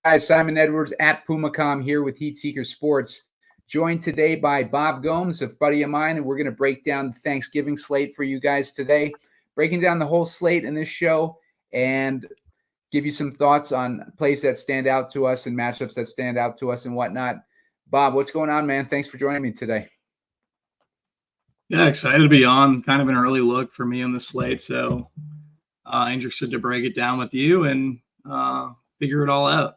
guys, Simon Edwards at PumaCom here with Heat Seeker Sports, joined today by Bob Gomes, a buddy of mine, and we're going to break down the Thanksgiving slate for you guys today, breaking down the whole slate in this show and give you some thoughts on plays that stand out to us and matchups that stand out to us and whatnot. Bob, what's going on, man? Thanks for joining me today. Yeah, excited to be on. Kind of an early look for me on the slate, so interested to break it down with you and figure it all out.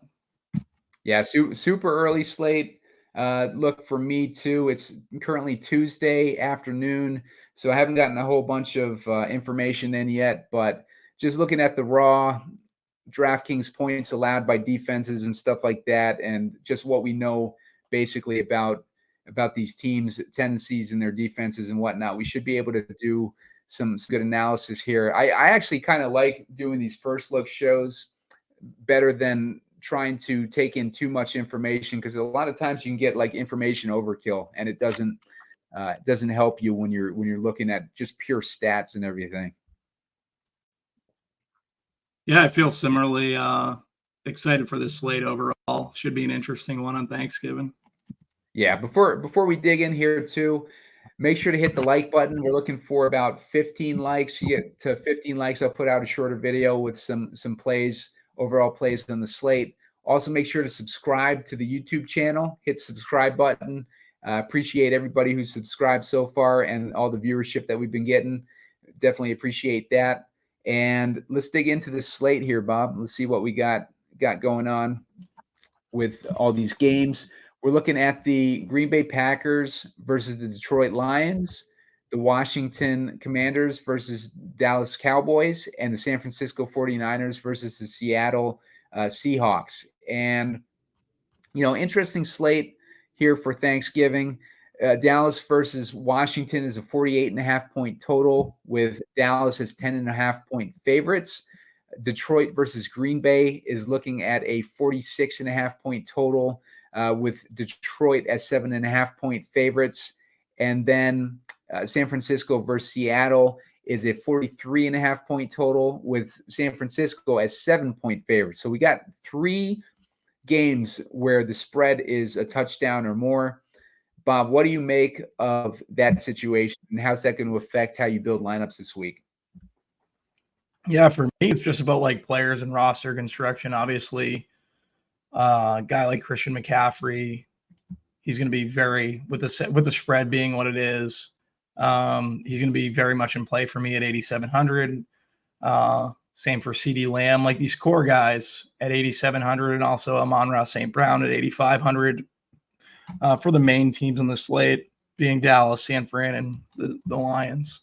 Yeah, super early slate. Look, for me too, it's currently Tuesday afternoon, so I haven't gotten a whole bunch of information in yet, but just looking at the raw DraftKings points allowed by defenses and stuff like that, and just what we know basically about these teams' tendencies and their defenses and whatnot, we should be able to do some good analysis here. I actually kind of like doing these first look shows better than trying to take in too much information, because a lot of times you can get like information overkill, and it doesn't help you when you're looking at just pure stats and everything. Yeah, I feel similarly excited for this slate overall. Should be an interesting one on Thanksgiving. Yeah, before we dig in here too, make sure to hit the like button. We're looking for about 15 likes. You get to 15 likes, I'll put out a shorter video with some plays, overall plays on the slate. Also, make sure to subscribe to the YouTube channel. Hit the subscribe button. Appreciate everybody who's subscribed so far and all the viewership that we've been getting. Definitely appreciate that. And let's dig into this slate here, Bob. Let's see what we got going on with all these games. We're looking at the Green Bay Packers versus the Detroit Lions, the Washington Commanders versus Dallas Cowboys, and the San Francisco 49ers versus the Seattle Seahawks. And, interesting slate here for Thanksgiving. Dallas versus Washington is a 48.5-point total, with Dallas as 10.5-point favorites. Detroit versus Green Bay is looking at a 46.5-point total, with Detroit as 7.5-point favorites. And then San Francisco versus Seattle is a 43.5-point total, with San Francisco as 7-point favorites. So we got 3 games where the spread is a touchdown or more. Bob, what do you make of that situation, and how's that going to affect how you build lineups this week? Yeah, for me, it's just about like players and roster construction. Obviously, a guy like Christian McCaffrey, he's going to be with the spread being what it is. He's going to be very much in play for me at 8,700. Same for CD Lamb, like these core guys at 8,700, and also Amon-Ra St. Brown at 8,500. For the main teams on the slate being Dallas, San Fran, and the Lions.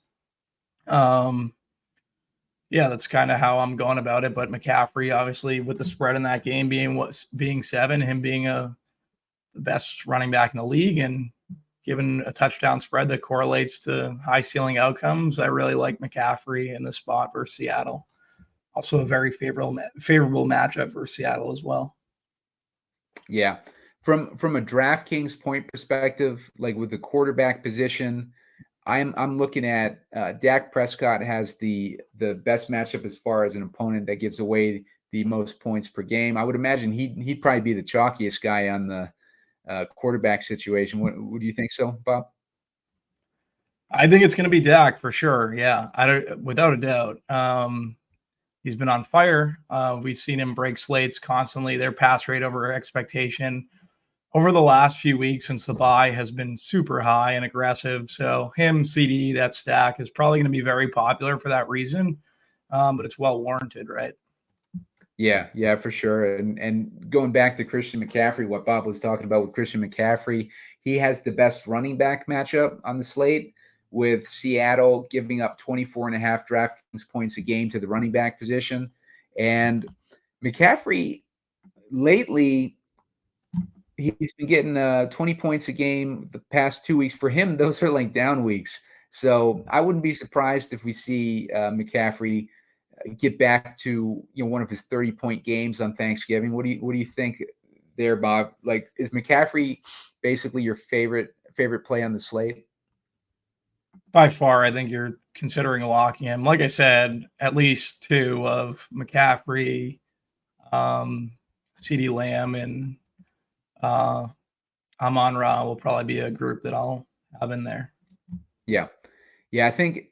Yeah, that's kind of how I'm going about it. But McCaffrey, obviously, with the spread in that game being 7, him being the best running back in the league, and given a touchdown spread that correlates to high ceiling outcomes, I really like McCaffrey in the spot versus Seattle. Also, a very favorable matchup for Seattle as well. Yeah. From a DraftKings point perspective, like with the quarterback position, I'm looking at Dak Prescott has the best matchup as far as an opponent that gives away the most points per game. I would imagine he'd probably be the chalkiest guy on the quarterback situation. Would you think so, Bob? I think it's going to be Dak for sure. Yeah, without a doubt. He's been on fire. We've seen him break slates constantly. Their pass rate over expectation over the last few weeks since the bye has been super high and aggressive. So him, CD, that stack is probably going to be very popular for that reason. But it's well warranted, right? Yeah, for sure. And going back to Christian McCaffrey, what Bob was talking about with Christian McCaffrey, he has the best running back matchup on the slate, with Seattle giving up 24.5 DraftKings points a game to the running back position. And McCaffrey lately, he's been getting 20 points a game the past 2 weeks. For him, those are like down weeks. So I wouldn't be surprised if we see McCaffrey get back to one of his 30-point games on Thanksgiving. What do you think there, Bob? Like, is McCaffrey basically your favorite play on the slate? By far, I think you're considering locking him. Like I said, at least 2 of McCaffrey, CeeDee Lamb and Amon-Ra will probably be a group that I'll have in there. Yeah. I think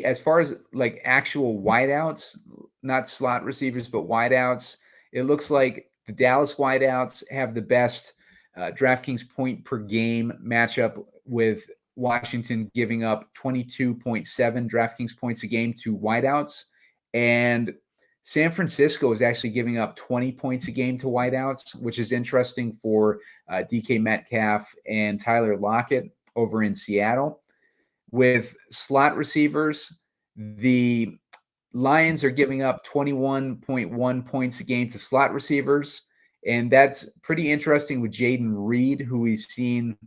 as far as like actual wideouts, not slot receivers, but wideouts, it looks like the Dallas wideouts have the best DraftKings point per game matchup, with Washington giving up 22.7 DraftKings points a game to wideouts. And San Francisco is actually giving up 20 points a game to wideouts, which is interesting for DK Metcalf and Tyler Lockett over in Seattle. With slot receivers, the Lions are giving up 21.1 points a game to slot receivers. And that's pretty interesting with Jaden Reed, who we've seen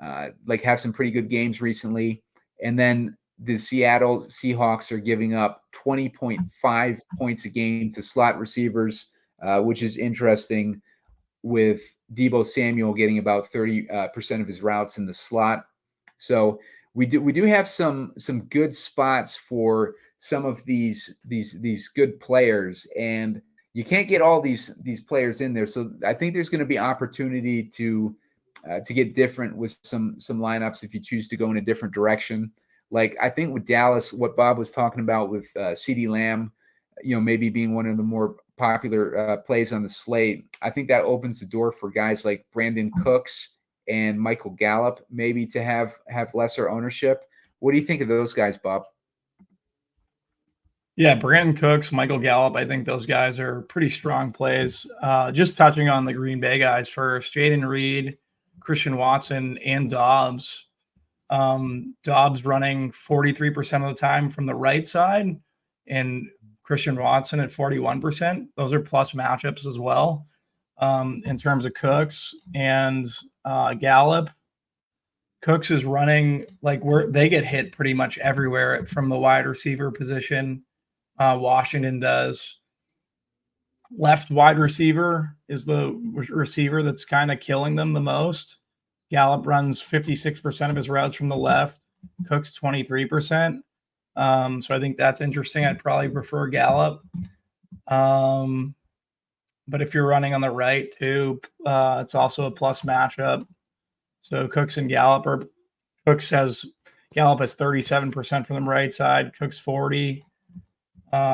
have some pretty good games recently. And then the Seattle Seahawks are giving up 20.5 points a game to slot receivers, which is interesting, with Deebo Samuel getting about 30% of his routes in the slot. So we do have some good spots for some of these good players, and you can't get all these players in there. So I think there's going to be opportunity to get different with some lineups if you choose to go in a different direction. Like I think with Dallas, what Bob was talking about with CeeDee Lamb, maybe being one of the more popular plays on the slate, I think that opens the door for guys like Brandon Cooks and Michael Gallup maybe to have lesser ownership. What do you think of those guys, Bob? Yeah, Brandon Cooks, Michael Gallup, I think those guys are pretty strong plays. Just touching on the Green Bay guys first, Jaden Reed, Christian Watson, and Dobbs. Dobbs running 43% of the time from the right side, and Christian Watson at 41%. Those are plus matchups as well. In terms of Cooks and Gallup, Cooks is running where they get hit pretty much everywhere from the wide receiver position. Washington does. Left wide receiver is the receiver that's kind of killing them the most. Gallup runs 56% of his routes from the left. Cooks 23%. So I think that's interesting. I'd probably prefer Gallup. But if you're running on the right too, it's also a plus matchup. So Cooks and Gallup Gallup has 37% from the right side, Cooks 40%.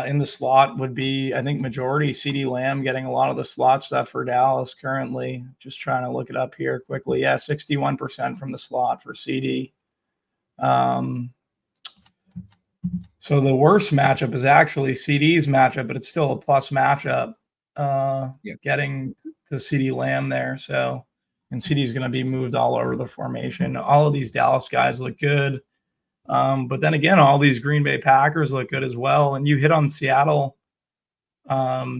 In the slot would be, I think, majority CeeDee Lamb getting a lot of the slot stuff for Dallas currently. Just trying to look it up here quickly. Yeah, 61% from the slot for CeeDee. So the worst matchup is actually CeeDee's matchup, but it's still a plus matchup. Getting to CeeDee Lamb there. So, and CeeDee's going to be moved all over the formation. All of these Dallas guys look good. But then again, all these Green Bay Packers look good as well. And you hit on Seattle, Tyler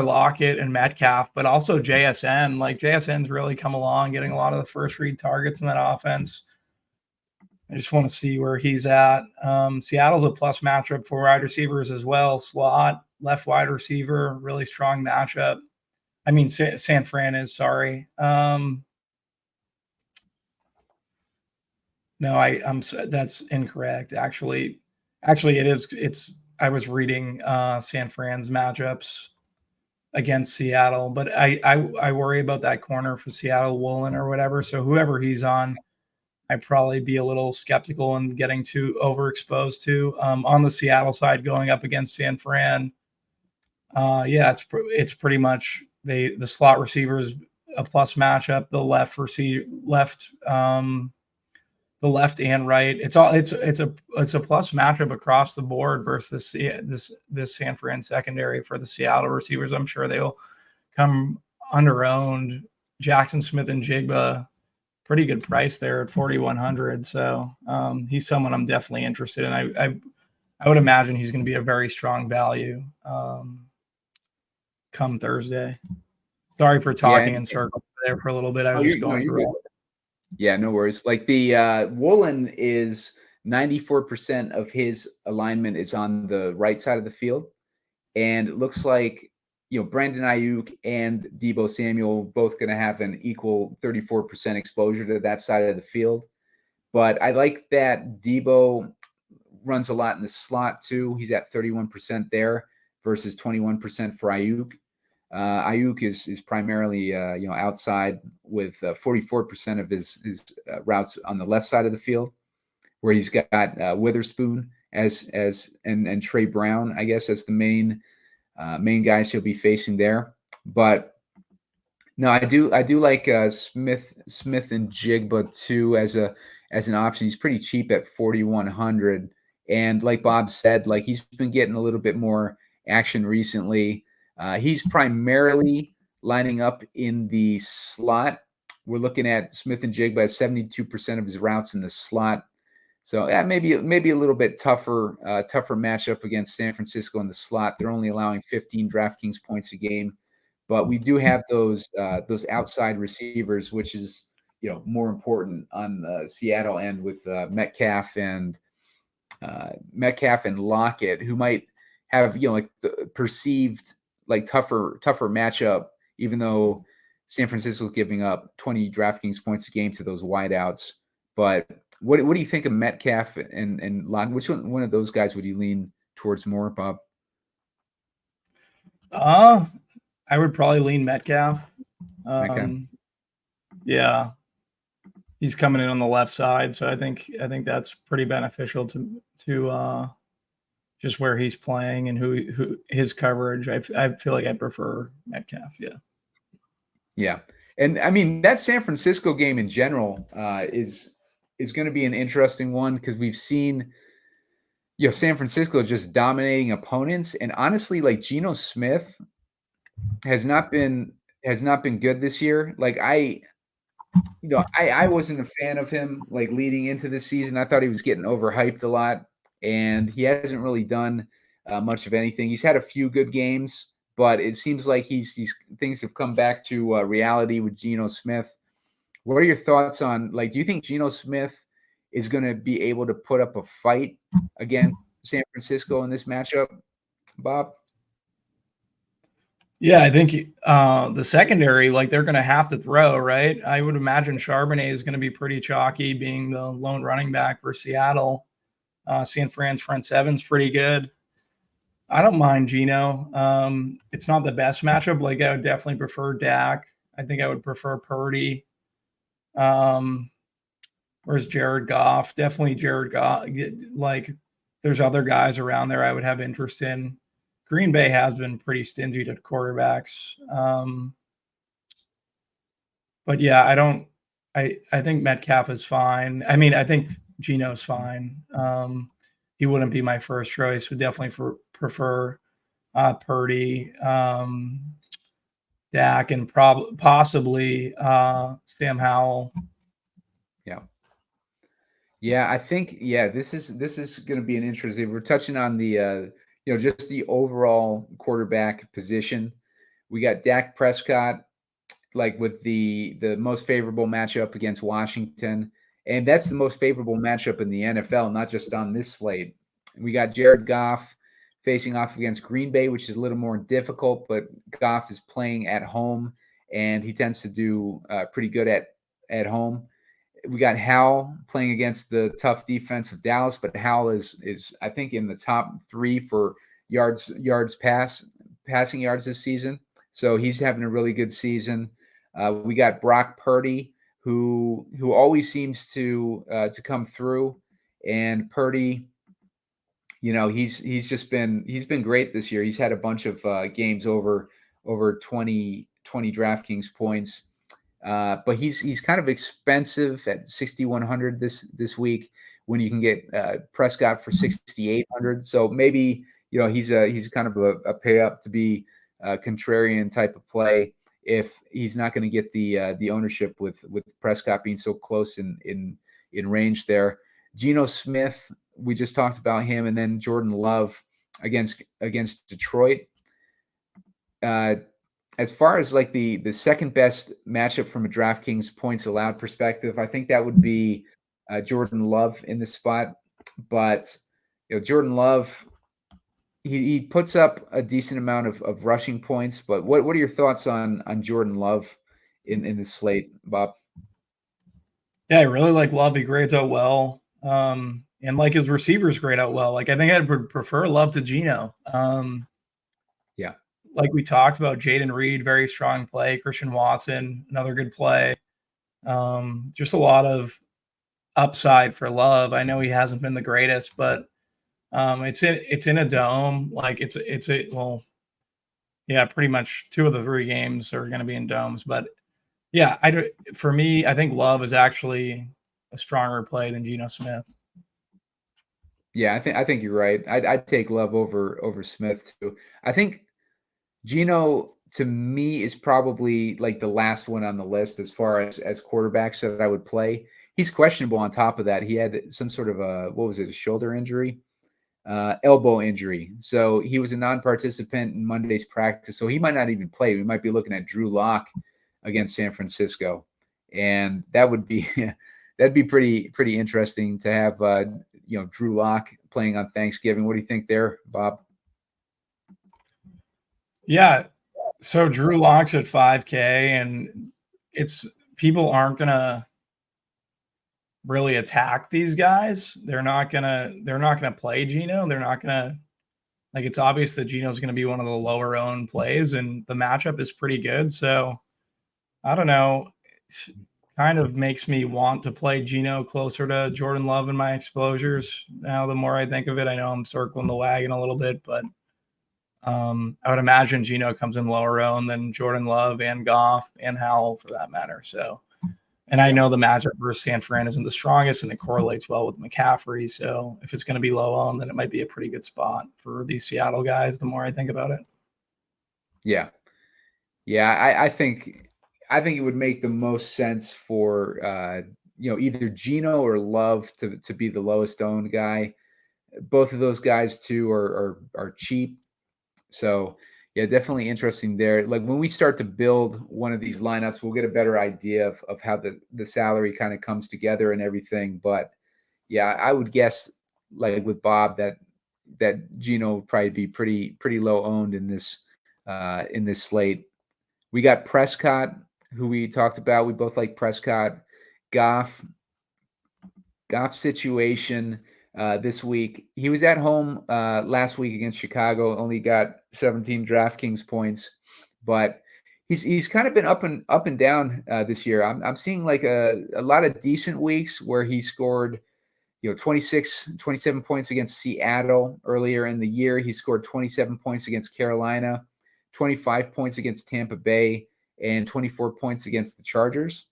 Lockett and Metcalf, but also JSN. JSN's really come along, getting a lot of the first read targets in that offense. I just want to see where he's at. Seattle's a plus matchup for wide receivers as well. Slot, left wide receiver, really strong matchup. I mean, San Fran is, sorry. No, that's incorrect. Actually, it is. I was reading San Fran's matchups against Seattle, but I worry about that corner for Seattle, Woolen or whatever. So whoever he's on, I'd probably be a little skeptical and getting too overexposed to. On the Seattle side, going up against San Fran, it's pretty much the slot receivers a plus matchup. The the left and right. It's a plus matchup across the board versus this San Fran secondary for the Seattle receivers. I'm sure they will come under-owned. Jackson Smith and Jigba, pretty good price there at 4,100. So he's someone I'm definitely interested in. I would imagine he's going to be a very strong value come Thursday. Sorry for talking in circles there for a little bit. I was just going through it. Yeah, no worries. Like the Woolen is 94% of his alignment is on the right side of the field. And it looks like, Brandon Ayuk and Deebo Samuel both going to have an equal 34% exposure to that side of the field. But I like that Deebo runs a lot in the slot too. He's at 31% there versus 21% for Ayuk. Ayuk is primarily outside with 44% of his routes on the left side of the field, where he's got Witherspoon and Trey Brown, I guess, as the main guys he'll be facing there. But no, I do like Smith and Jigba too as an option. He's pretty cheap at 4,100, and like Bob said, like he's been getting a little bit more action recently. He's primarily lining up in the slot. We're looking at Smith and Jigba as 72% of his routes in the slot. So yeah, maybe a little bit tougher matchup against San Francisco in the slot. They're only allowing 15 DraftKings points a game, but we do have those outside receivers, which is more important on the Seattle end with Metcalf and Lockett, who might have like the perceived like tougher matchup, even though San Francisco is giving up 20 DraftKings points a game to those wideouts. But what do you think of Metcalf and Lockett? Which one of those guys would you lean towards more, Bob? I would probably lean Metcalf. Yeah, he's coming in on the left side, so I think that's pretty beneficial to just where he's playing and who his coverage. I feel like I prefer Metcalf. Yeah, and I mean that San Francisco game in general is going to be an interesting one because we've seen San Francisco just dominating opponents, and honestly, like Geno Smith has not been good this year. Like I wasn't a fan of him like leading into the season. I thought he was getting overhyped a lot, and he hasn't really done much of anything. He's had a few good games, but it seems like things have come back to reality with Geno Smith. What are your thoughts on, like, do you think Geno Smith is going to be able to put up a fight against San Francisco in this matchup, Bob? Yeah, I think the secondary, like they're going to have to throw, right? I would imagine Charbonnet is going to be pretty chalky, being the lone running back for Seattle. San Fran's front seven's pretty good. I don't mind Geno. It's not the best matchup. Like I would definitely prefer Dak. I think I would prefer Purdy. Where's Jared Goff? Definitely Jared Goff. Like there's other guys around there I would have interest in. Green Bay has been pretty stingy to quarterbacks. But yeah, I think Metcalf is fine. I mean, I think Geno's fine. He wouldn't be my first choice. Would definitely prefer Purdy, Dak, and possibly Sam Howell. Yeah, I think this is going to be an interesting. We're touching on the just the overall quarterback position. We got Dak Prescott, like with the most favorable matchup against Washington, and that's the most favorable matchup in the NFL, not just on this slate. We got Jared Goff facing off against Green Bay, which is a little more difficult, but Goff is playing at home, and he tends to do pretty good at home. We got Howell playing against the tough defense of Dallas, but Howell is I think in the top 3 for passing yards this season. So he's having a really good season. We got Brock Purdy, who always seems to come through, and Purdy, he's been great this year. He's had a bunch of games over 20 DraftKings points. But he's kind of expensive at 6,100 this week when you can get Prescott for 6,800. So maybe he's kind of a pay up to be a contrarian type of play if he's not going to get the ownership with Prescott being so close in range there. Geno Smith, we just talked about him, and then Jordan Love against Detroit. As far as like the second best matchup from a DraftKings points allowed perspective, I think that would be Jordan Love in this spot. But Jordan Love, he puts up a decent amount of rushing points. But what are your thoughts on Jordan Love in this slate, Bob? Yeah, I really like Love. He grades out well, and like his receivers grade out well. Like I think I'd prefer Love to Geno. Yeah. like we talked about, Jaden Reed, very strong play. Christian Watson, another good play. Just a lot of upside for Love. I know he hasn't been the greatest, but it's in a dome. Like pretty much 2 of the 3 games are going to be in domes. But yeah, for me, I think Love is actually a stronger play than Geno Smith. Yeah, I think you're right. I'd take Love over Smith too. I think Geno to me is probably like the last one on the list as far as quarterbacks that I would play. He's questionable on top of that. He had some sort of a shoulder injury, elbow injury. So he was a non-participant in Monday's practice. So he might not even play. We might be looking at Drew Lock against San Francisco. And that would be that'd be pretty interesting to have Drew Lock playing on Thanksgiving. What do you think there, Bob? Yeah. So Drew Lock's at 5K, and people aren't gonna really attack these guys. They're not gonna play Geno. They're not gonna, like, it's obvious that Geno's gonna be one of the lower owned plays, and the matchup is pretty good. So I don't know. It kind of makes me want to play Geno closer to Jordan Love in my exposures. Now, the more I think of it, I know I'm circling the wagon a little bit, but I would imagine Geno comes in lower owned than Jordan Love and Goff and Howell for that matter. So, and I know the matchup versus San Fran isn't the strongest, and it correlates well with McCaffrey. So if it's going to be low owned, then it might be a pretty good spot for these Seattle guys. The more I think about it. Yeah. I think it would make the most sense for either Geno or Love to be the lowest owned guy. Both of those guys too are cheap. So yeah, definitely interesting there. Like when we start to build one of these lineups, we'll get a better idea of how the salary kind of comes together and everything. But yeah, I would guess like with Bob that Geno would probably be pretty low owned in this slate. We got Prescott, who we talked about. We both like Prescott. Goff situation this week. He was at home last week against Chicago. Only got 17 DraftKings points, but he's kind of been up and down this year. I'm seeing like a lot of decent weeks where he scored 26, 27 points against Seattle earlier in the year. He scored 27 points against Carolina, 25 points against Tampa Bay, and 24 points against the Chargers.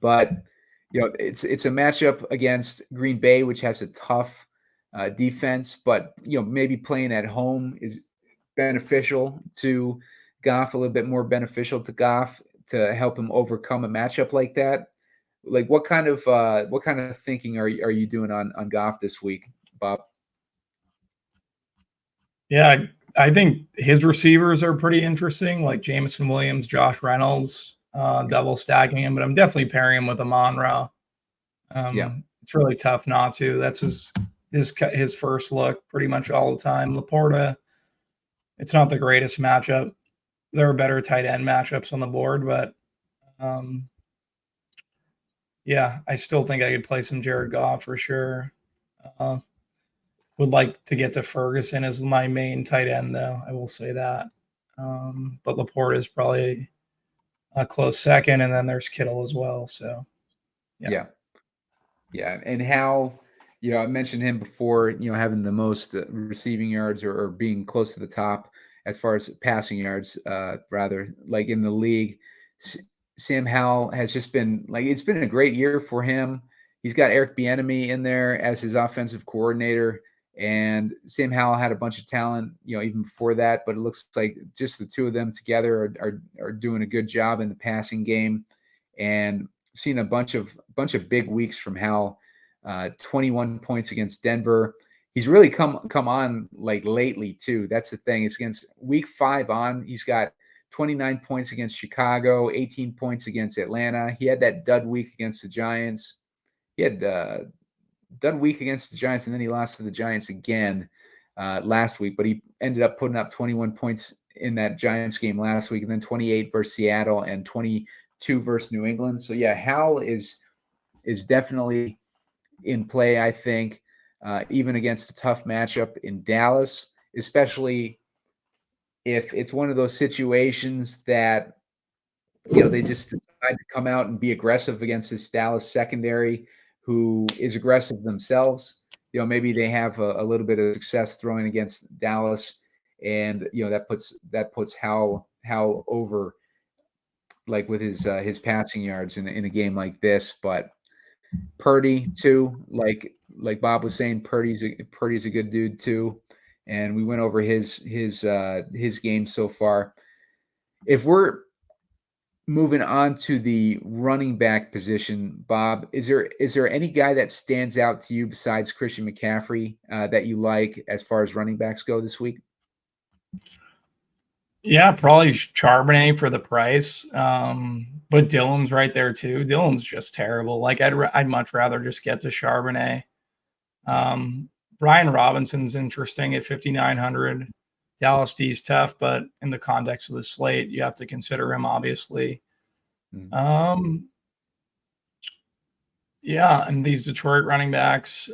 But it's a matchup against Green Bay, which has a tough defense. But maybe playing at home is beneficial to Goff, a little bit more beneficial to Goff to help him overcome a matchup like that. Like what kind of thinking are you doing on Goff this week, Bob? Yeah, I think his receivers are pretty interesting, like Jameson Williams, Josh Reynolds, double stacking him, but I'm definitely pairing him with Amon-Ra. It's really tough not to. That's his first look pretty much all the time. Laporta, it's not the greatest matchup. There are better tight end matchups on the board, but yeah, I still think I could play some Jared Goff for sure. Would like to get to Ferguson as my main tight end, though. I will say that. But Laporta is probably a close second, and then there's Kittle as well. So, yeah. And how, I mentioned him before, having the most receiving yards or being close to the top as far as passing yards, rather, like in the league. Sam Howell has just been it's been a great year for him. He's got Eric Bieniemy in there as his offensive coordinator, and Sam Howell had a bunch of talent, even before that. But it looks like just the two of them together are doing a good job in the passing game, and seen a bunch of big weeks from Howell. 21 points against Denver. He's really come on like lately too. That's the thing. It's against week 5 on. He's got 29 points against Chicago, 18 points against Atlanta. He had that dud week against the Giants. He had dud week against the Giants, and then he lost to the Giants again last week. But he ended up putting up 21 points in that Giants game last week, and then 28 versus Seattle and 22 versus New England. So yeah, Howell is definitely in play, I think, even against a tough matchup in Dallas, especially if it's one of those situations that, they just decide to come out and be aggressive against this Dallas secondary, who is aggressive themselves. Maybe they have a little bit of success throwing against Dallas, and that puts Howell over, like with his passing yards in a game like this. But Purdy too, like Bob was saying, Purdy's a good dude too, and we went over his game so far. If we're moving on to the running back position, Bob, is there any guy that stands out to you besides Christian McCaffrey that you like as far as running backs go this week? Yeah, probably Charbonnet for the price. But Dillon's right there too. Dillon's just terrible. Like I'd much rather just get to Charbonnet. Brian Robinson's interesting at 5,900. Dallas D's tough, but in the context of the slate, you have to consider him, obviously. Yeah, and these Detroit running backs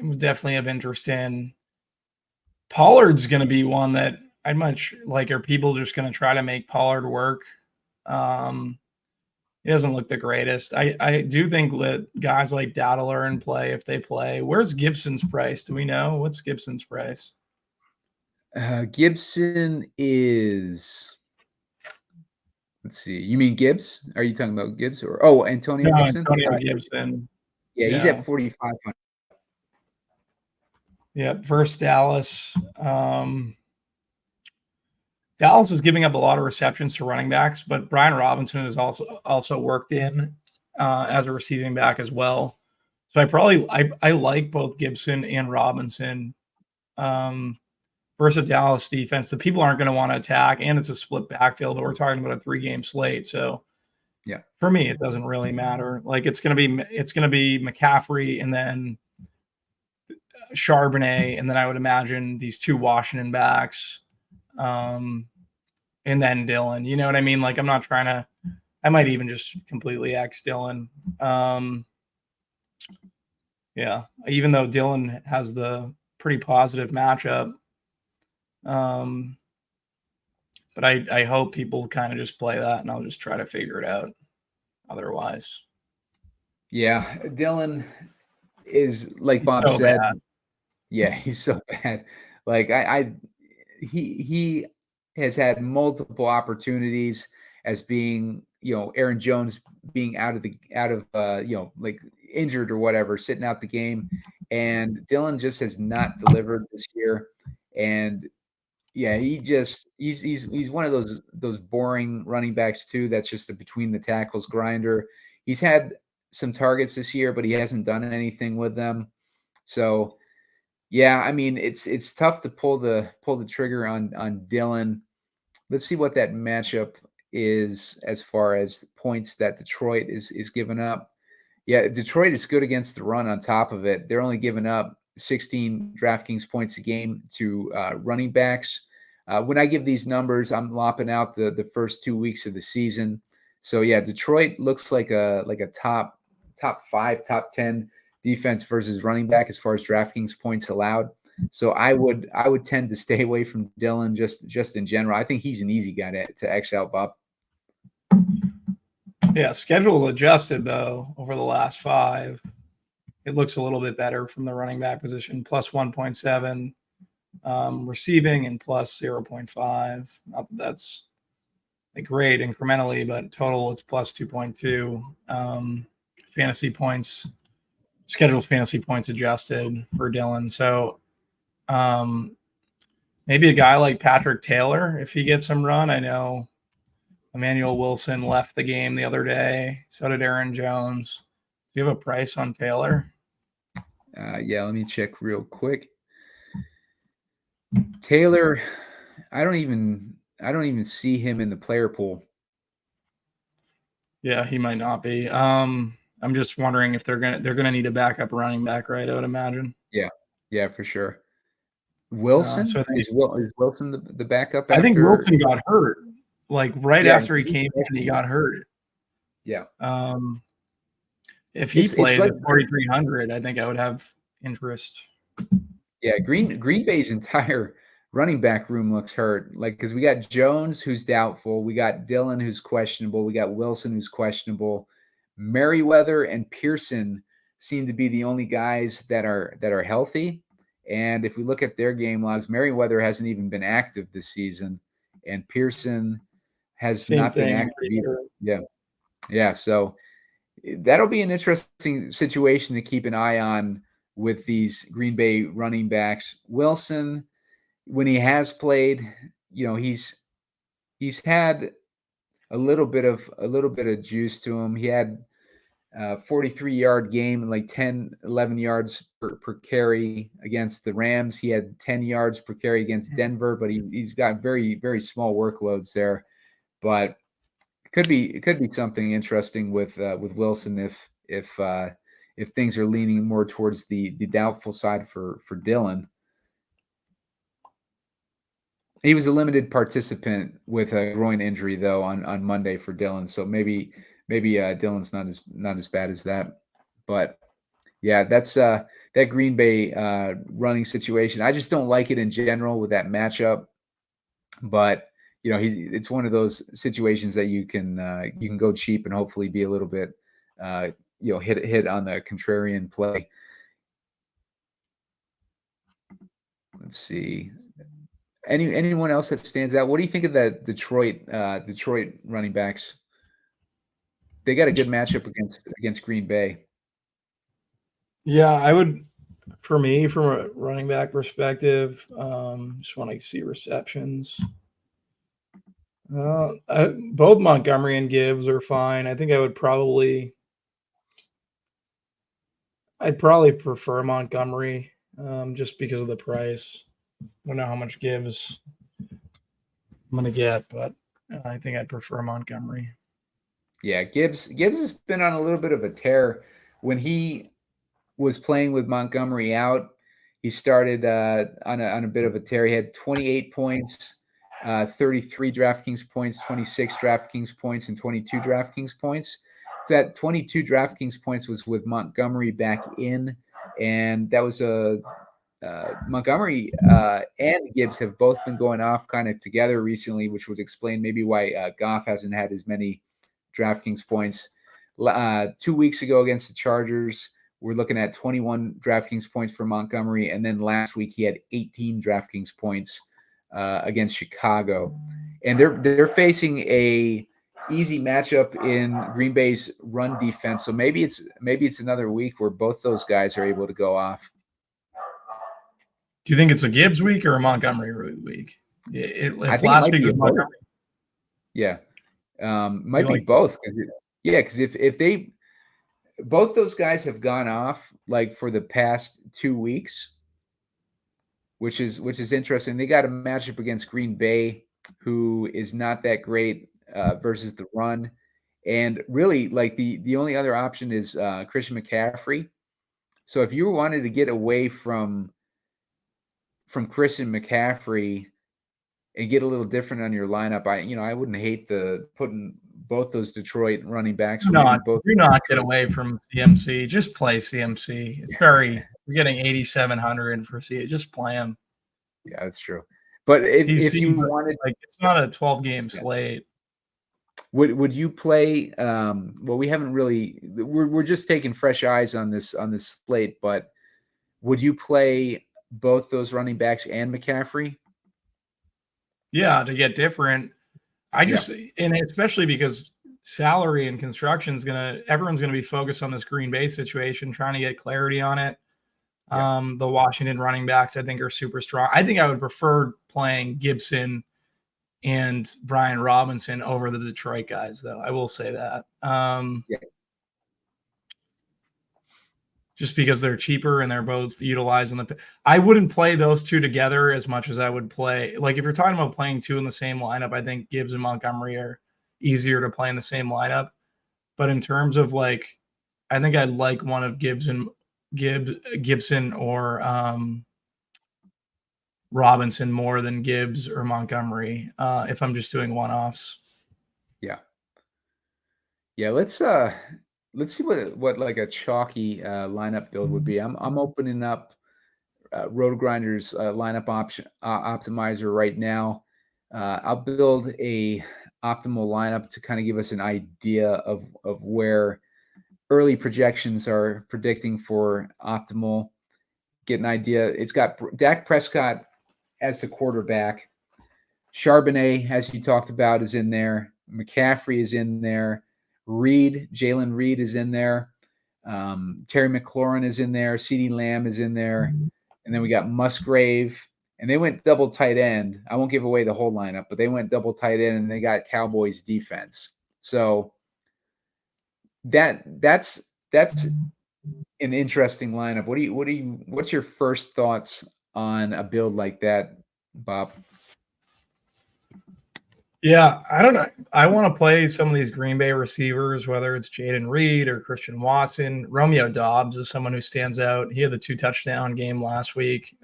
I would definitely have interest in. Pollard's going to be one that I'd much like. Are people just going to try to make Pollard work? He doesn't look the greatest. I do think that guys like Dowdle are in play if they play. Where's Gibson's price? Do we know? What's Gibson's price? Gibson is, let's see. You mean Gibbs? Are you talking about Gibbs or Antonio Gibson? Antonio Gibson. Yeah, he's at 4,500. Yeah, versus Dallas. Dallas is giving up a lot of receptions to running backs, but Brian Robinson is also worked in as a receiving back as well. So I like both Gibson and Robinson versus Dallas defense. The people aren't going to want to attack, and it's a split backfield, but we're talking about a 3-game slate. So yeah, for me, it doesn't really matter. Like it's going to be McCaffrey and then Charbonnet, and then I would imagine these 2 Washington backs. And then Dillon, you know what I mean? Like, I'm not trying to, I might even just completely X Dillon. Yeah, even though Dillon has the pretty positive matchup. But I hope people kind of just play that, and I'll just try to figure it out otherwise. Yeah, Dillon is, like Bob said, bad. Yeah, he's so bad. Like he has had multiple opportunities as being, Aaron Jones being out of like injured or whatever, sitting out the game, and Dillon just has not delivered this year. And yeah, he's one of those boring running backs too. That's just a between the tackles grinder. He's had some targets this year, but he hasn't done anything with them. So yeah, I mean, it's tough to pull the trigger on Dillon. Let's see what that matchup is as far as the points that Detroit is giving up. Yeah, Detroit is good against the run on top of it. They're only giving up 16 DraftKings points a game to running backs. When I give these numbers, I'm lopping out the first 2 weeks of the season. So yeah, Detroit looks like a top 5, top 10 defense versus running back as far as DraftKings points allowed. So I would tend to stay away from Dillon just in general. I think he's an easy guy to X out, Bob. Yeah, schedule adjusted though over the last 5. It looks a little bit better from the running back position, plus 1.7 receiving and plus 0.5. Not that that's a great incrementally, but total it's plus 2.2. Fantasy points, scheduled fantasy points adjusted for Dillon. So maybe a guy like Patrick Taylor, if he gets some run. I know Emmanuel Wilson left the game the other day. So did Aaron Jones. Do you have a price on Taylor? Yeah, let me check real quick. Taylor, I don't even see him in the player pool. Yeah, he might not be. I'm just wondering if they're gonna need a backup running back, right? I would imagine. Yeah, for sure. Wilson? Is Wilson the backup? I think Wilson got hurt. Like after he came in, he got hurt. Yeah. If he plays at 4,300, I think I would have interest. Yeah, Green Bay's entire running back room looks hurt. Like, because we got Jones, who's doubtful. We got Dillon, who's questionable. We got Wilson, who's questionable. Merriweather and Pearson seem to be the only guys that are healthy. And if we look at their game logs, Merriweather hasn't even been active this season, and Pearson has Same not been thing. active either. Yeah. So that'll be an interesting situation to keep an eye on with these Green Bay running backs. Wilson, when he has played, he's had a little bit of juice to him. He had 43-yard game and like 10, 11 yards per carry against the Rams. He had 10 yards per carry against Denver, but he's got very, very small workloads there. But it could be something interesting with Wilson if things are leaning more towards the doubtful side for Dillon. He was a limited participant with a groin injury though on Monday for Dillon, so maybe Dillon's not as bad as that. But yeah, that's that Green Bay running situation. I just don't like it in general with that matchup. But it's one of those situations that you can go cheap and hopefully be a little bit hit on the contrarian play. Let's see. Anyone else that stands out? What do you think of that Detroit running backs? They got a good matchup against Green Bay. Yeah, I would. For me, from a running back perspective, just want to see receptions. Both Montgomery and Gibbs are fine. I think I'd probably prefer Montgomery, just because of the price. I don't know how much Gibbs I'm going to get, but I think I'd prefer Montgomery. Yeah, Gibbs has been on a little bit of a tear. When he was playing with Montgomery out, he started on a bit of a tear. He had 28 points, 33 DraftKings points, 26 DraftKings points, and 22 DraftKings points. That 22 DraftKings points was with Montgomery back in, and that was Montgomery and Gibbs have both been going off kind of together recently, which would explain maybe why Goff hasn't had as many DraftKings points. 2 weeks ago against the Chargers, we're looking at 21 DraftKings points for Montgomery, and then last week he had 18 DraftKings points against Chicago, and they're facing a easy matchup in Green Bay's run defense. So maybe it's another week where both those guys are able to go off. Do you think it's a Gibbs week or a Montgomery week? I think last week was Montgomery. Yeah, might be both. Because if they both those guys have gone off like for the past 2 weeks, which is interesting. They got a matchup against Green Bay, who is not that great versus the run, and really like the only other option is Christian McCaffrey. So if you wanted to get away from Christian McCaffrey and get a little different on your lineup, I wouldn't hate putting both those Detroit running backs. Do not get away from CMC. Just play CMC. It's you're getting 8,700 for CMC. Just play him. Yeah, that's true. But if you wanted, like, it's not a 12-game slate. Would you play? Well, we haven't really. We're just taking fresh eyes on this slate. But would you play both those running backs and McCaffrey? Yeah, to get different. And especially because salary and construction everyone's gonna be focused on this Green Bay situation, trying to get clarity on it. Yeah. The Washington running backs, I think, are super strong. I think I would prefer playing Gibson and Brian Robinson over the Detroit guys, though. I will say that. Just because they're cheaper and they're both utilizing I wouldn't play those two together as much as I would play. Like, if you're talking about playing two in the same lineup, I think Gibbs and Montgomery are easier to play in the same lineup. But in terms of I think I'd like one of Gibson or Robinson more than Gibbs or Montgomery if I'm just doing one-offs. Yeah. Let's see what like a chalky lineup build would be. I'm opening up Roto Grinders lineup optimizer right now. I'll build a optimal lineup to kind of give us an idea of where early projections are predicting for optimal. Get an idea. It's got Dak Prescott as the quarterback. Charbonnet, as you talked about, is in there. McCaffrey is in there. Jalen Reed is in there. Terry McLaurin is in there. CeeDee Lamb is in there. And then we got Musgrave. And they went double tight end. I won't give away the whole lineup, but they went double tight end and they got Cowboys defense. So that's an interesting lineup. What's your first thoughts on a build like that, Bob? Yeah, I don't know. I want to play some of these Green Bay receivers, whether it's Jaden Reed or Christian Watson. Romeo Doubs is someone who stands out. He had the 2-touchdown game last week.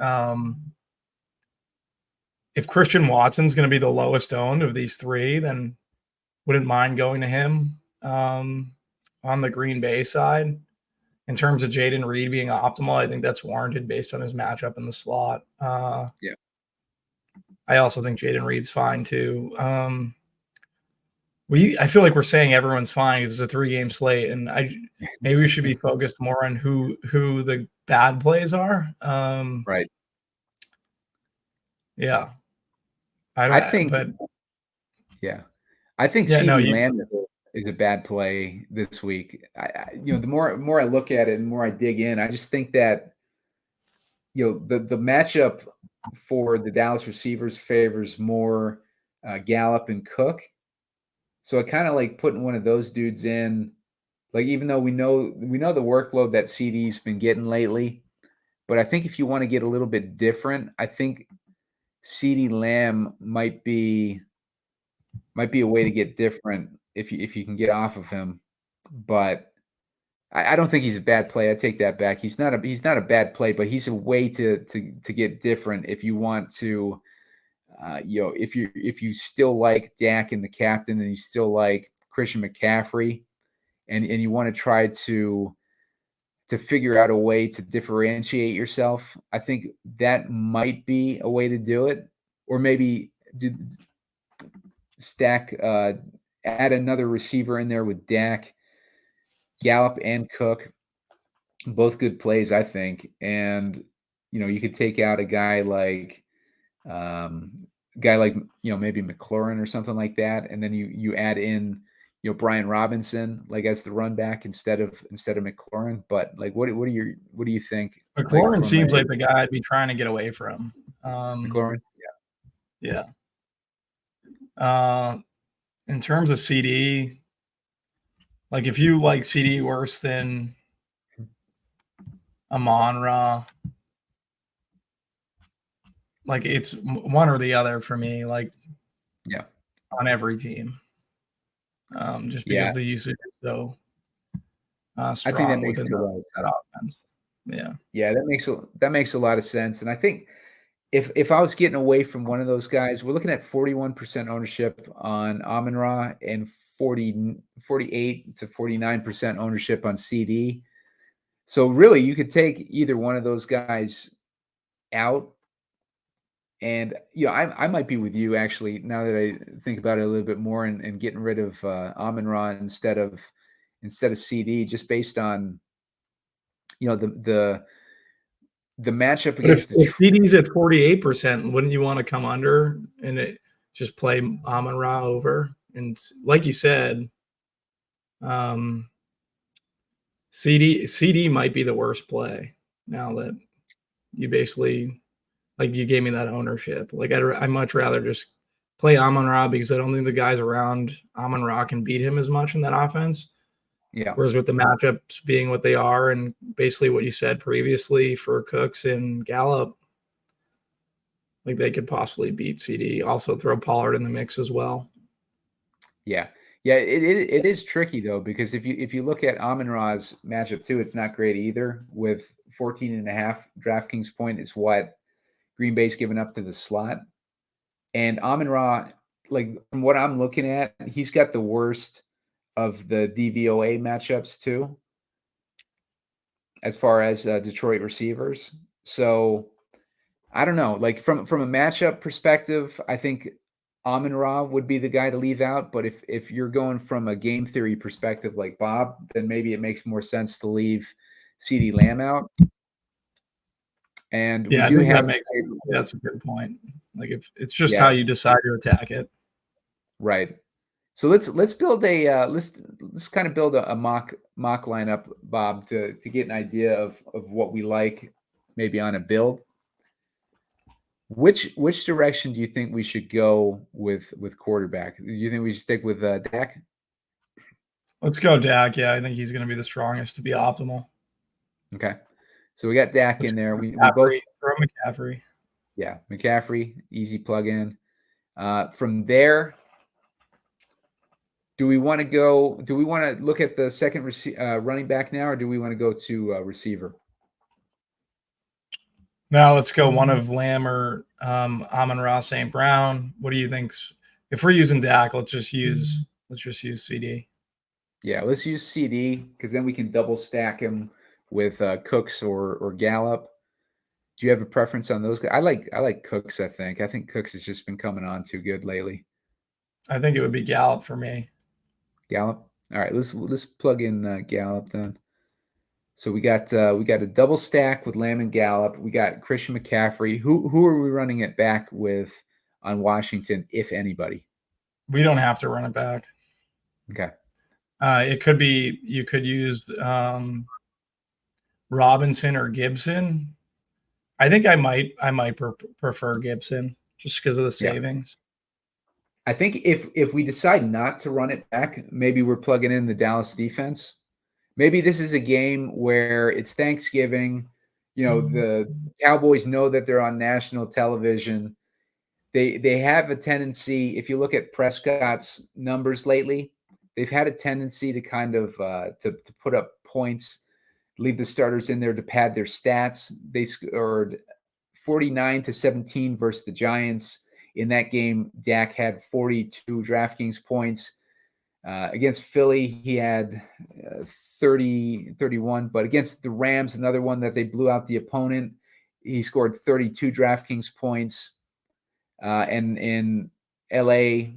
If Christian Watson's going to be the lowest owned of these three, then wouldn't mind going to him on the Green Bay side. In terms of Jaden Reed being optimal, I think that's warranted based on his matchup in the slot. Yeah. I also think Jaden Reed's fine too. I feel like we're saying everyone's fine because it's a 3-game slate, and maybe we should be focused more on who the bad plays are. Right. Yeah. I think CeeDee Lamb is a bad play this week. The more I look at it and more I dig in, I just think that the matchup for the Dallas receivers favors more Gallup and Cook. So I kind of like putting one of those dudes in, like, even though we know the workload that CD's been getting lately, but I think if you want to get a little bit different, I think CeeDee Lamb might be a way to get different if you can get off of him. But I don't think he's a bad play. I take that back. He's not a bad play, but he's a way to get different if you want to. If you still like Dak and the captain, and you still like Christian McCaffrey, and you want to try to figure out a way to differentiate yourself, I think that might be a way to do it. Or maybe add another receiver in there with Dak, Gallup, and Cook. Both good plays, I think. And you could take out a guy like maybe McLaurin or something like that, and then you add in Brian Robinson like as the run back instead of McLaurin. But like, what do you think? McLaurin seems like the guy I'd be trying to get away from. McLaurin, yeah. In terms of CD, like if you like CD worse than Amon-Ra, like it's one or the other for me, like on every team. Just because the usage is so strong. I think that makes that offense. Yeah, that makes a lot of sense. And I think if I was getting away from one of those guys, we're looking at 41% ownership on Amon-Ra and 48 to 49% ownership on CD. So really, you could take either one of those guys out. And I might be with you actually now that I think about it a little bit more, and getting rid of Amon-Ra instead of CD, just based on the matchup against if CD's at 48%, wouldn't you want to come under and just play Amon-Ra over? And like you said, CD might be the worst play now that you basically, like, you gave me that ownership. Like I'd much rather just play Amon-Ra because I don't think the guys around Amon-Ra can beat him as much in that offense. Yeah. Whereas with the matchups being what they are, and basically what you said previously for Cooks and Gallup, like they could possibly beat CD. Also throw Pollard in the mix as well. Yeah. It is tricky though, because if you look at Amon-Ra's matchup too, it's not great either. With 14.5 DraftKings point is what Green Bay's given up to the slot. And Amon-Ra, like from what I'm looking at, he's got the worst of the DVOA matchups too, as far as Detroit receivers. So I don't know. Like from a matchup perspective, I think Amon-Ra would be the guy to leave out. But if you're going from a game theory perspective like Bob, then maybe it makes more sense to leave CeeDee Lamb out. And Yeah, we I do think have that's a good point. Like if it's just how you decide to attack it. Right. So let's build a let's kind of build a mock lineup, Bob, to get an idea of what we like maybe on a build. Which direction do you think we should go with quarterback? Do you think we should stick with Dak? Let's go Dak. Yeah, I think he's going to be the strongest to be optimal. Okay. So we got Dak in there. We both throw McCaffrey. Yeah, McCaffrey, easy plug in. From there, do we want to look at the second running back now, or do we want to go to receiver? Now let's go one of Lamb or Amon-Ra St. Brown. What do you think? If we're using Dak, let's just use CD. Yeah, let's use CD because then we can double stack him with Cooks or Gallup. Do you have a preference on those guys? I like Cooks. I think Cooks has just been coming on too good lately. I think it would be Gallup for me. Gallup. All right, let's plug in Gallup then. So we got a double stack with Lamb and Gallup. We got Christian McCaffrey. Who are we running it back with on Washington, if anybody? We don't have to run it back. Okay. It could be you could use Robinson or Gibson. I think I might prefer Gibson just because of the savings. I think if we decide not to run it back, maybe we're plugging in the Dallas defense. Maybe this is a game where it's Thanksgiving. You know, the Cowboys know that they're on national television. They have a tendency, if you look at Prescott's numbers lately, they've had a tendency to kind of to put up points, leave the starters in there to pad their stats. They scored 49-17 versus the Giants. In that game, Dak had 42 DraftKings points. Against Philly, he had 31. But against the Rams, another one that they blew out the opponent, he scored 32 DraftKings points. And in LA,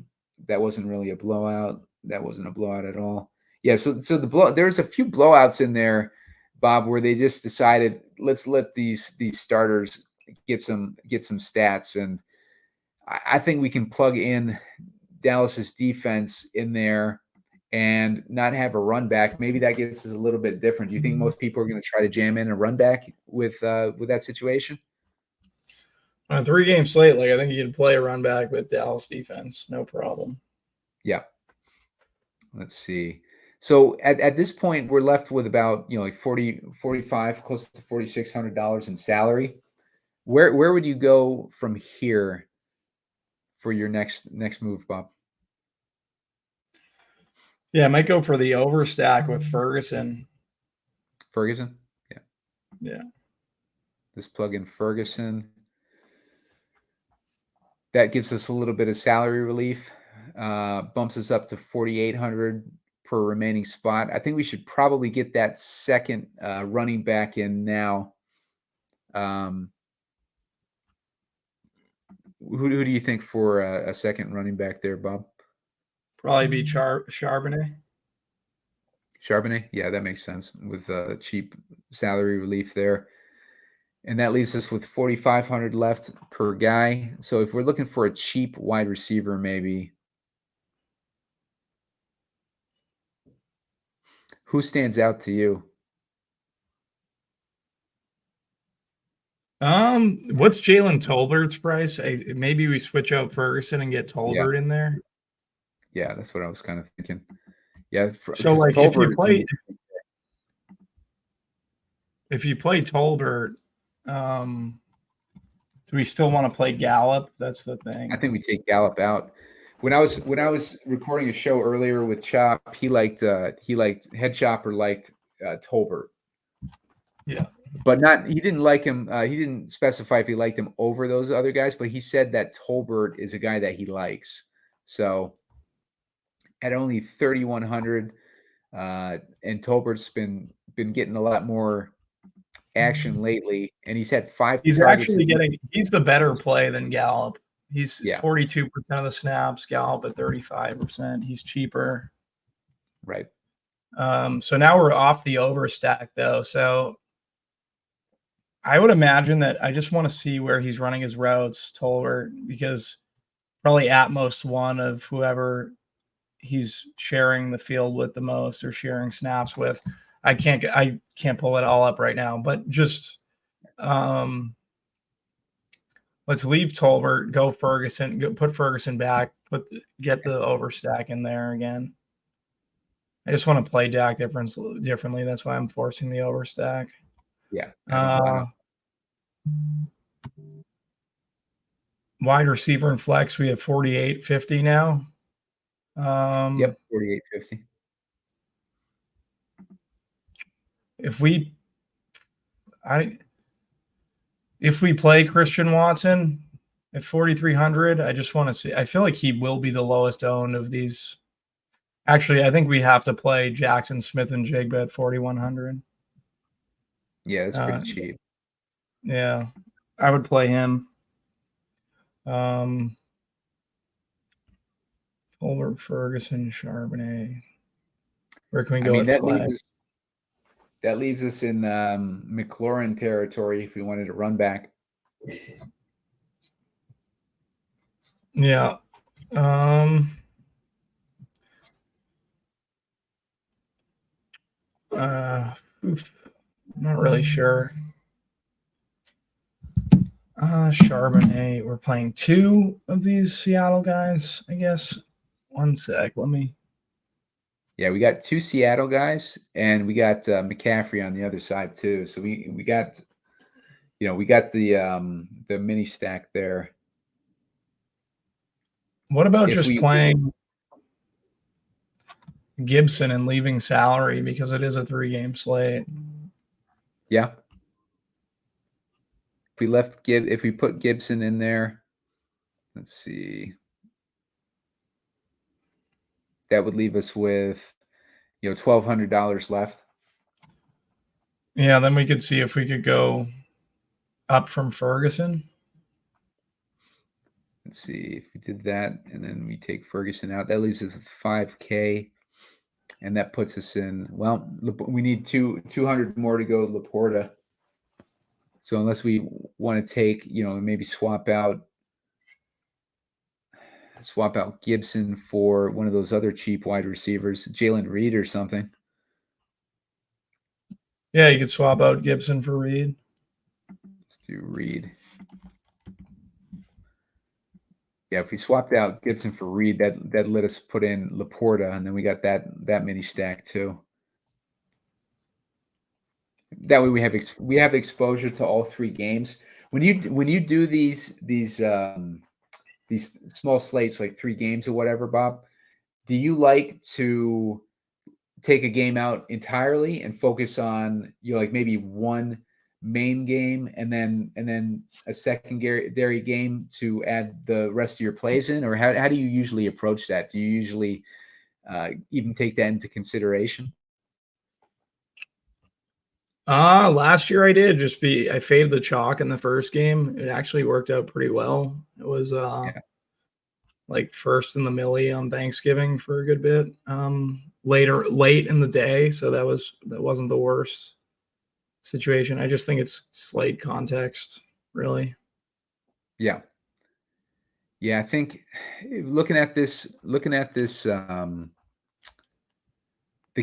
that wasn't really a blowout. That wasn't a blowout at all. Yeah, so there's a few blowouts in there, Bob, where they just decided let's let these starters get some stats, and I think we can plug in Dallas's defense in there and not have a run back. Maybe that gets us a little bit different. Do you think most people are going to try to jam in a run back with that situation? On a 3-game slate, like I think you can play a run back with Dallas defense, no problem. Yeah. Let's see. So at this point, we're left with about like 45, close to $4,600 in salary. Where would you go from here for your next move, Bob? Yeah, I might go for the overstack with Ferguson. Ferguson? Yeah. Yeah. Let's plug in Ferguson. That gives us a little bit of salary relief. Bumps us up to 4,800 per remaining spot. I think we should probably get that second running back in now. Who do you think for a second running back there, Bob? Probably be Charbonnet. Charbonnet? Yeah, that makes sense with cheap salary relief there. And that leaves us with 4,500 left per guy. So if we're looking for a cheap wide receiver, maybe who stands out to you? What's Jalen Tolbert's price? Maybe we switch out Ferguson and get Tolbert in there. Yeah, that's what I was kind of thinking. Yeah. So like Tolbert, if you play Tolbert, do we still want to play Gallup? That's the thing. I think we take Gallup out. When I was recording a show earlier with Chop, he liked Head Chopper liked Tolbert. Yeah. But he didn't like him. He didn't specify if he liked him over those other guys, but he said that Tolbert is a guy that he likes. So at only 3,100, and Tolbert's been getting a lot more action lately, and he's had 5 He's targets. actually he's the better play than Gallup. He's 42% of the snaps, Gallup at 35%. He's cheaper. Right. So now we're off the overstack though. So I would imagine that I just want to see where he's running his routes, Tolbert, because probably at most one of whoever he's sharing the field with the most or sharing snaps with. I can't pull it all up right now, but just let's leave Tolbert, go Ferguson, put Ferguson back, get the overstack in there again. I just want to play Dak differently. That's why I'm forcing the overstack. Yeah. Wide receiver and flex, we have 48.50 now. Yep, 48.50. If we play Christian Watson at 4,300, I just want to see. I feel like he will be the lowest owned of these. Actually, I think we have to play Jackson Smith and Jigba at 4,100. Yeah, that's pretty cheap. Yeah, I would play him. Over Ferguson, Charbonnet. Where can we go? That leaves us in McLaurin territory if we wanted to run back. Yeah. Not really sure. Charbonnet. We're playing 2 of these Seattle guys, I guess. One sec. Yeah, we got 2 Seattle guys, and we got McCaffrey on the other side too. So we got, we got the mini stack there. What about playing Gibson and leaving salary because it is a 3-game slate? Yeah. If we put Gibson in there, let's see. That would leave us with, $1,200 left. Yeah, then we could see if we could go up from Ferguson. Let's see if we did that, and then we take Ferguson out. That leaves us with 5K, and that puts us in. Well, we need 200 more to go Laporta. So unless we want to take, maybe swap out Gibson for one of those other cheap wide receivers, Jalen Reed or something. Yeah, you could swap out Gibson for Reed. Let's do Reed. Yeah, if we swapped out Gibson for Reed, that let us put in Laporta, and then we got that mini stack too. That way we have exposure to all 3 games. When you do these small slates, like 3 games or whatever, Bob, do you like to take a game out entirely and focus on like maybe one main game and then a secondary game to add the rest of your plays in, or how do you usually approach that? Do you usually even take that into consideration? Last year I did I faded the chalk in the first game. It actually worked out pretty well. It was like first in the millie on Thanksgiving for a good bit. Late in the day, so that wasn't the worst situation. I just think it's slate context, really. Yeah. I think looking at this, the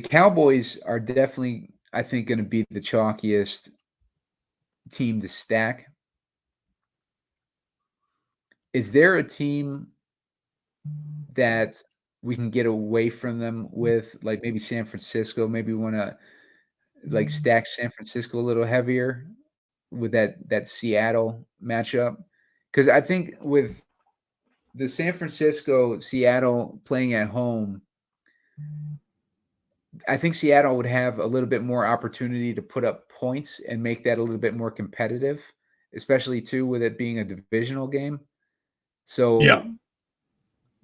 Cowboys are definitely, I think, going to be the chalkiest team to stack. Is there a team that we can get away from them with, like maybe San Francisco? Maybe we want to like stack San Francisco a little heavier with that Seattle matchup? Because I think with the San Francisco Seattle playing at home, I think Seattle would have a little bit more opportunity to put up points and make that a little bit more competitive, especially too with it being a divisional game. So yeah.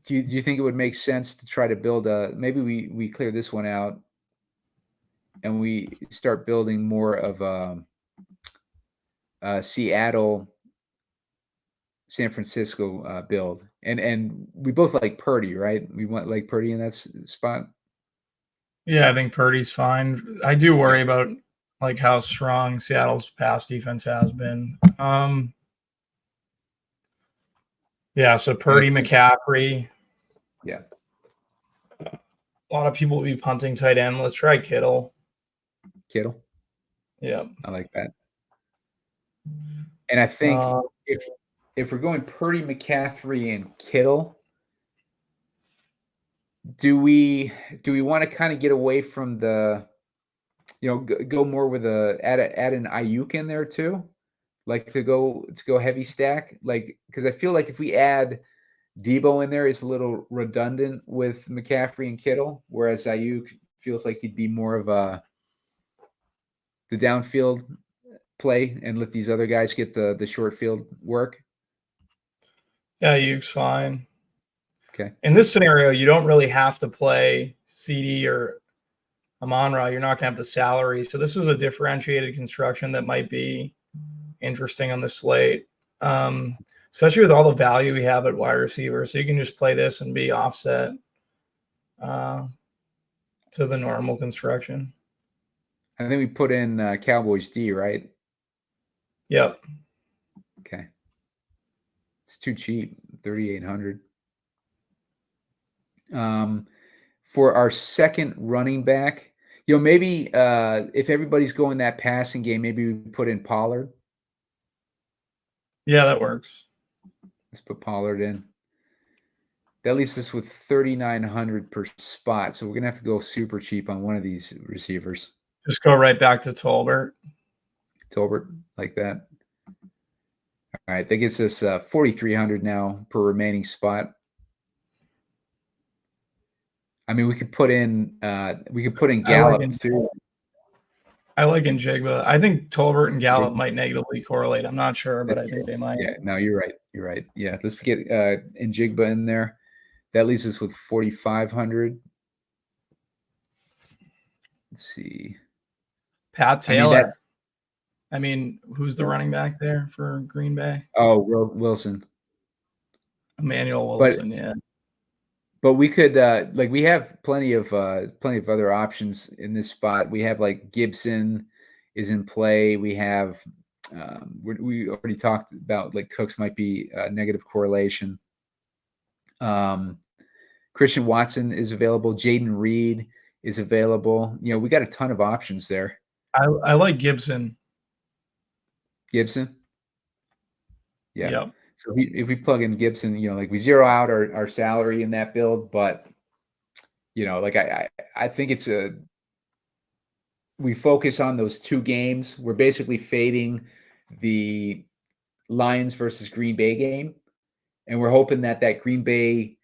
Do you think it would make sense to try to build maybe we clear this one out and we start building more of Seattle, San Francisco build, and we both like Purdy, right? We want like Purdy in that spot. Yeah, I think Purdy's fine. I do worry about like how strong Seattle's pass defense has been. Yeah, so Purdy, McCaffrey. Yeah. A lot of people will be punting tight end. Let's try Kittle. Kittle. Yeah. I like that. And I think if we're going Purdy, McCaffrey, and Kittle, do we want to kind of get away from the, go more with add an Ayuk in there too, like to go heavy stack, like, because I feel like if we add Debo in there, it's a little redundant with McCaffrey and Kittle, whereas Ayuk feels like he'd be more of the downfield play and let these other guys get the short field work. Yeah, Ayuk's fine. Okay. In this scenario, you don't really have to play CD or Amon-Ra. You're not going to have the salary. So this is a differentiated construction that might be interesting on the slate, especially with all the value we have at wide receiver. So you can just play this and be offset to the normal construction. I think we put in Cowboys D, right? Yep. Okay. It's too cheap, 3,800. For our second running back, maybe if everybody's going that passing game, maybe we put in Pollard. Yeah, that works. Let's put Pollard in. That leaves us with 3,900 per spot. So we're going to have to go super cheap on one of these receivers. Just go right back to Tolbert. Like that. All right, that gets us 4,300 now per remaining spot. I mean, we could put in Gallup too. I like Njigba. I think Tolbert and Gallup might negatively correlate. I'm not sure, but I think they might. Yeah, no, you're right. Yeah, let's get Njigba in there. That leaves us with 4,500. Let's see. Pat Taylor. I mean, who's the running back there for Green Bay? Oh, Wilson. Emmanuel Wilson, yeah. But we could we have plenty of other options in this spot. We have like Gibson is in play. We have we already talked about like Cooks might be a negative correlation. Christian Watson is available. Jaden Reed is available. We got a ton of options there. I like Gibson. Gibson? Yeah. Yep. So if we plug in Gibson, we zero out our salary in that build, but I think we focus on those two games. We're basically fading the Lions versus Green Bay game, and we're hoping that Green Bay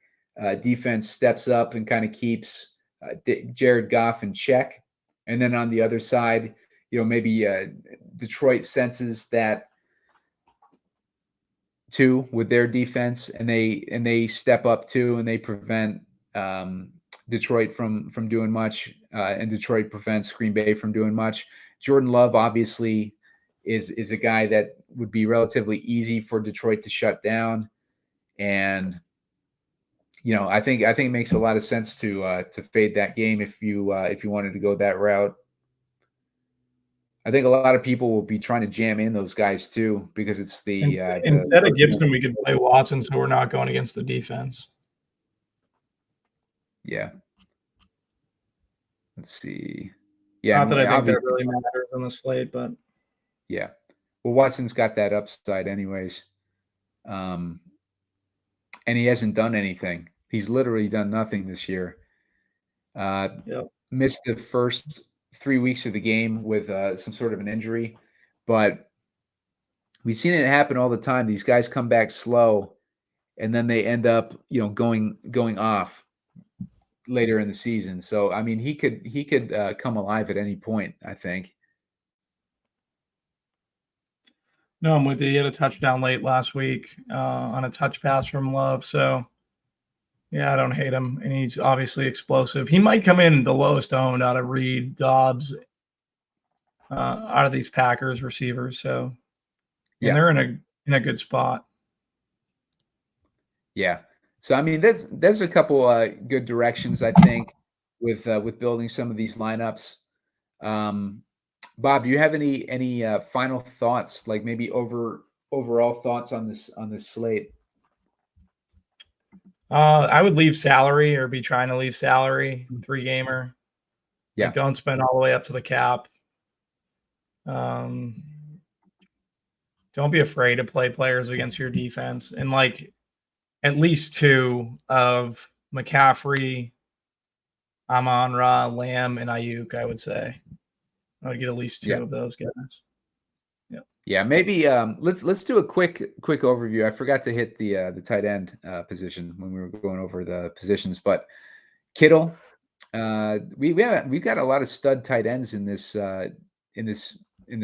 defense steps up and kind of keeps Jared Goff in check. And then on the other side, maybe Detroit senses that too with their defense, and they step up too, and they prevent Detroit from doing much, and Detroit prevents Green Bay from doing much. Jordan Love obviously is a guy that would be relatively easy for Detroit to shut down, and I think it makes a lot of sense to fade that game if you wanted to go that route. I think a lot of people will be trying to jam in those guys too, because it's instead of Gibson, we could play Watson, so we're not going against the defense. Yeah. Let's see. Yeah, not that I think that really matters on the slate, but yeah. Well, Watson's got that upside anyways. And he hasn't done anything. He's literally done nothing this year. Missed the first 3 weeks of the game with some sort of an injury, but we've seen it happen all the time. These guys come back slow, and then they end up, going off later in the season. So, I mean, he could come alive at any point, I think. No, I'm with you. He had a touchdown late last week on a touch pass from Love. So, yeah, I don't hate him. And he's obviously explosive. He might come in the lowest owned out of Reed, Dobbs, out of these Packers receivers. So, and they're in a good spot. Yeah. So I mean, there's a couple good directions I think with building some of these lineups. Bob, do you have any final thoughts, like maybe overall thoughts on this slate? I would leave salary or be trying to leave salary 3-gamer. Yeah. Like, don't spend all the way up to the cap. Don't be afraid to play players against your defense, and like at least 2 of McCaffrey, Amon-Ra, Lamb, and Ayuk. I would say I would get at least 2 of those guys. Yeah, maybe let's do a quick overview. I forgot to hit the tight end position when we were going over the positions, but Kittle, we've got a lot of stud tight ends in this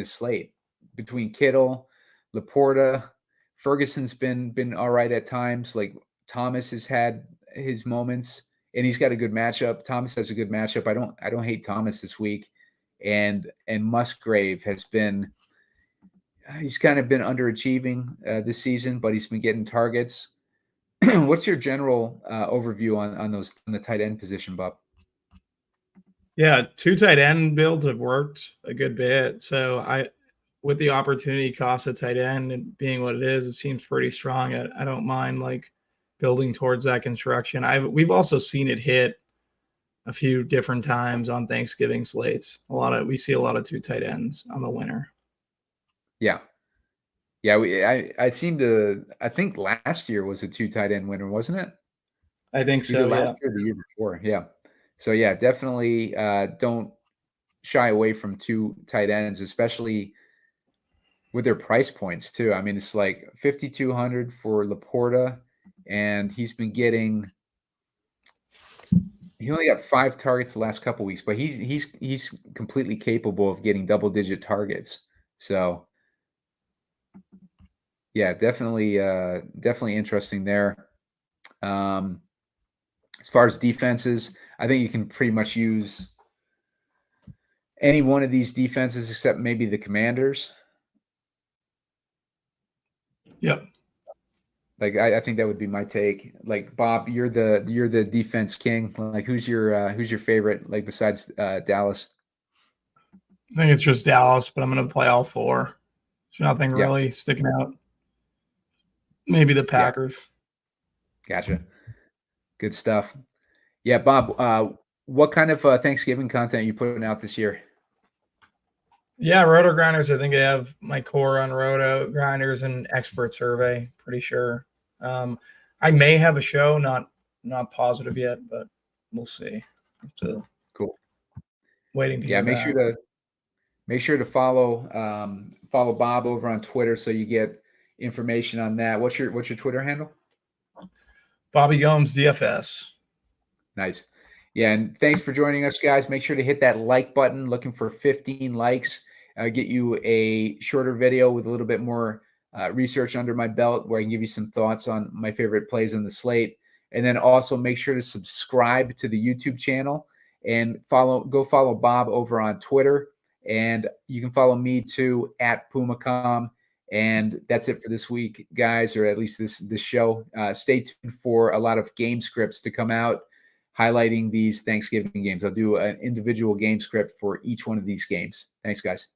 slate between Kittle, Laporta, Ferguson's been all right at times. Like Thomas has had his moments, and he's got a good matchup. Thomas has a good matchup. I don't hate Thomas this week, and Musgrave has been. He's kind of been underachieving this season, but he's been getting targets. What's your general overview on the tight end position, Bob? Yeah, 2 tight end builds have worked a good bit. So with the opportunity cost of tight end and being what it is, it seems pretty strong. I don't mind like building towards that construction. We've also seen it hit a few different times on Thanksgiving slates. We see a lot of 2 tight ends on the winner. Yeah. Yeah, I think last year was a 2 tight end winner, wasn't it? I think so. Either last year or the year before. Yeah. So yeah, definitely don't shy away from 2 tight ends, especially with their price points too. I mean, it's like 5,200 for Laporta, and he only got 5 targets the last couple weeks, but he's completely capable of getting double-digit targets. So yeah, definitely interesting there. As far as defenses, I think you can pretty much use any one of these defenses except maybe the Commanders. Yep. Like I think that would be my take. Like Bob, you're the defense king. Like who's your favorite? Like besides Dallas? I think it's just Dallas, but I'm going to play all 4. There's nothing really sticking out. Maybe the Packers. Gotcha. Good stuff. Yeah, Bob. What kind of Thanksgiving content are you putting out this year? Yeah, Roto Grinders. I think I have my core on Roto Grinders and expert survey. Pretty sure. I may have a show, not positive yet, but we'll see. Cool. Waiting to hear back. Make sure to follow Bob over on Twitter so you get information on that. What's your Twitter handle? Bobby Gomes DFS. Nice. Yeah, and thanks for joining us, guys. Make sure to hit that like button. Looking for 15 likes. Get you a shorter video with a little bit more research under my belt where I can give you some thoughts on my favorite plays on the slate. And then also make sure to subscribe to the YouTube channel and go follow Bob over on Twitter. And you can follow me too at PumaCom. And that's it for this week, guys, or at least this show. Stay tuned for a lot of game scripts to come out highlighting these Thanksgiving games. I'll do an individual game script for each one of these games. Thanks, guys.